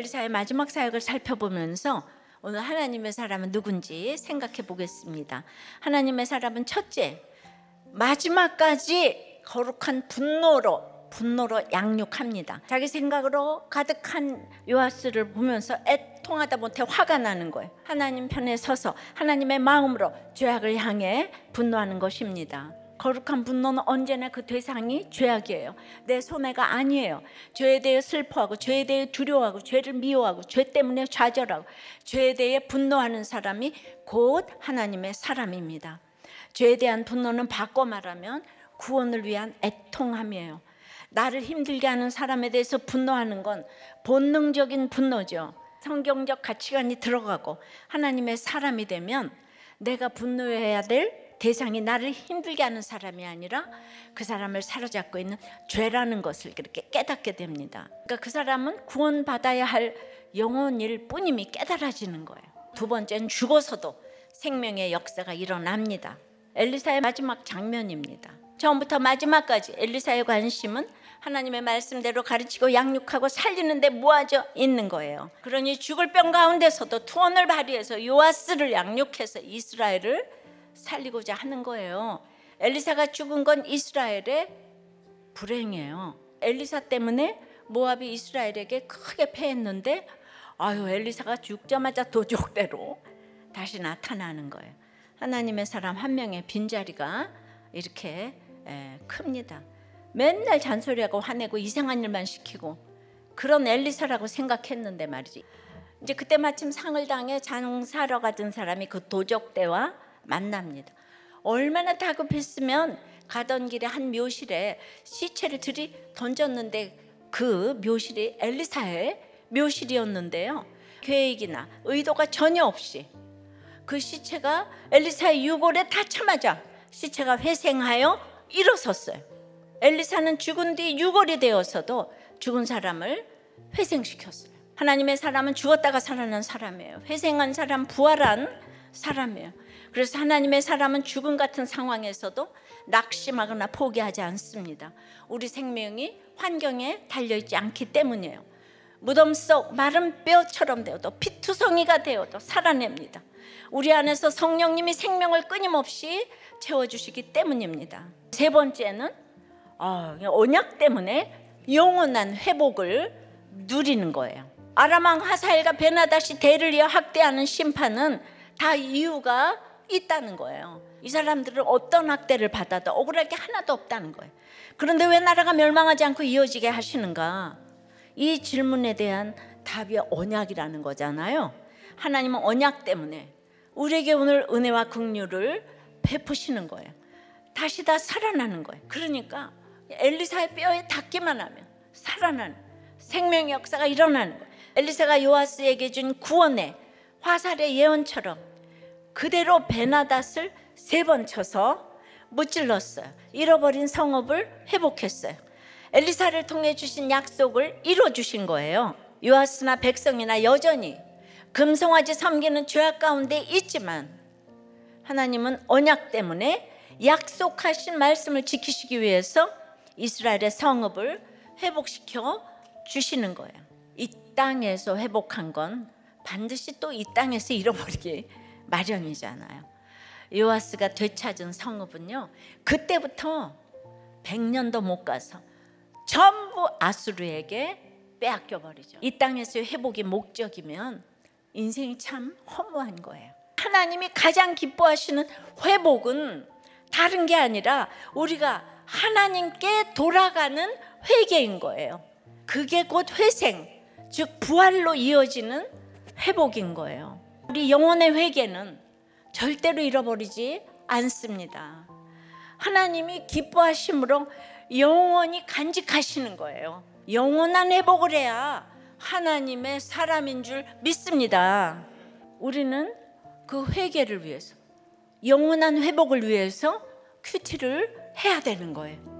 엘리사의 마지막 사역을 살펴보면서 오늘 하나님의 사람은 누군지 생각해 보겠습니다. 하나님의 사람은 첫째, 마지막까지 거룩한 분노로 양육합니다. 자기 생각으로 가득한 요아스를 보면서 애통하다 못해 화가 나는 거예요. 하나님 편에 서서 하나님의 마음으로 죄악을 향해 분노하는 것입니다. 거룩한 분노는 언제나 그 대상이 죄악이에요. 내 손해가 아니에요. 죄에 대해 슬퍼하고 죄에 대해 두려워하고 죄를 미워하고 죄 때문에 좌절하고 죄에 대해 분노하는 사람이 곧 하나님의 사람입니다. 죄에 대한 분노는 바꿔 말하면 구원을 위한 애통함이에요. 나를 힘들게 하는 사람에 대해서 분노하는 건 본능적인 분노죠. 성경적 가치관이 들어가고 하나님의 사람이 되면 내가 분노해야 될 대상이 나를 힘들게 하는 사람이 아니라 그 사람을 사로잡고 있는 죄라는 것을 그렇게 깨닫게 됩니다. 그러니까 그 사람은 구원받아야 할 영혼일 뿐임이 깨달아지는 거예요. 두 번째는 죽어서도 생명의 역사가 일어납니다. 엘리사의 마지막 장면입니다. 처음부터 마지막까지 엘리사의 관심은 하나님의 말씀대로 가르치고 양육하고 살리는 데 모아져 있는 거예요. 그러니 죽을 병 가운데서도 투혼을 발휘해서 요아스를 양육해서 이스라엘을 살리고자 하는 거예요. 엘리사가 죽은 건 이스라엘의 불행이에요. 엘리사 때문에 모압이 이스라엘에게 크게 패했는데 엘리사가 죽자마자 도적대로 다시 나타나는 거예요. 하나님의 사람 한 명의 빈자리가 이렇게 큽니다. 맨날 잔소리하고 화내고 이상한 일만 시키고 그런 엘리사라고 생각했는데 말이지. 이제 그때 마침 상을 당해 장사러 가던 사람이 그 도적대와 만납니다. 얼마나 다급했으면 가던 길에 한 묘실에 시체를 들이 던졌는데 그 묘실이 엘리사의 묘실이었는데요. 계획이나 의도가 전혀 없이 그 시체가 엘리사의 유골에 닿자마자 시체가 회생하여 일어섰어요. 엘리사는 죽은 뒤 유골이 되어서도 죽은 사람을 회생시켰어요. 하나님의 사람은 죽었다가 살아난 사람이에요. 회생한 사람, 부활한 사람이에요. 그래서 하나님의 사람은 죽음 같은 상황에서도 낙심하거나 포기하지 않습니다. 우리 생명이 환경에 달려있지 않기 때문이에요. 무덤 속 마른 뼈처럼 되어도 피투성이가 되어도 살아냅니다. 우리 안에서 성령님이 생명을 끊임없이 채워주시기 때문입니다. 세 번째는 언약 때문에 영원한 회복을 누리는 거예요. 아람왕 하사엘과 베나다시 대를 이어 학대하는 심판은 다 이유가 있다는 거예요. 이 사람들은 어떤 학대를 받아도 억울할 게 하나도 없다는 거예요. 그런데 왜 나라가 멸망하지 않고 이어지게 하시는가? 이 질문에 대한 답이 언약이라는 거잖아요. 하나님은 언약 때문에 우리에게 오늘 은혜와 긍휼을 베푸시는 거예요. 다시 다 살아나는 거예요. 그러니까 엘리사의 뼈에 닿기만 하면 살아나는 생명의 역사가 일어나는 거예요. 엘리사가 요아스에게 준 구원의 화살의 예언처럼 그대로 베나닷을 3번 쳐서 무찔렀어요. 잃어버린 성읍을 회복했어요. 엘리사를 통해 주신 약속을 이뤄주신 거예요. 요아스나 백성이나 여전히 금송아지 섬기는 죄악 가운데 있지만 하나님은 언약 때문에 약속하신 말씀을 지키시기 위해서 이스라엘의 성읍을 회복시켜 주시는 거예요. 이 땅에서 회복한 건 반드시 또 이 땅에서 잃어버리기 마련이잖아요. 요아스가 되찾은 성읍은요, 그때부터 100년도 못 가서 전부 아수르에게 빼앗겨 버리죠. 이 땅에서의 회복이 목적이면 인생이 참 허무한 거예요. 하나님이 가장 기뻐하시는 회복은 다른 게 아니라 우리가 하나님께 돌아가는 회개인 거예요. 그게 곧 회생, 즉 부활로 이어지는 회복인 거예요. 우리 영혼의 회개는 절대로 잃어버리지 않습니다. 하나님이 기뻐하심으로 영원히 간직하시는 거예요. 영원한 회복을 해야 하나님의 사람인 줄 믿습니다. 우리는 그 회개를 위해서, 영원한 회복을 위해서 큐티를 해야 되는 거예요.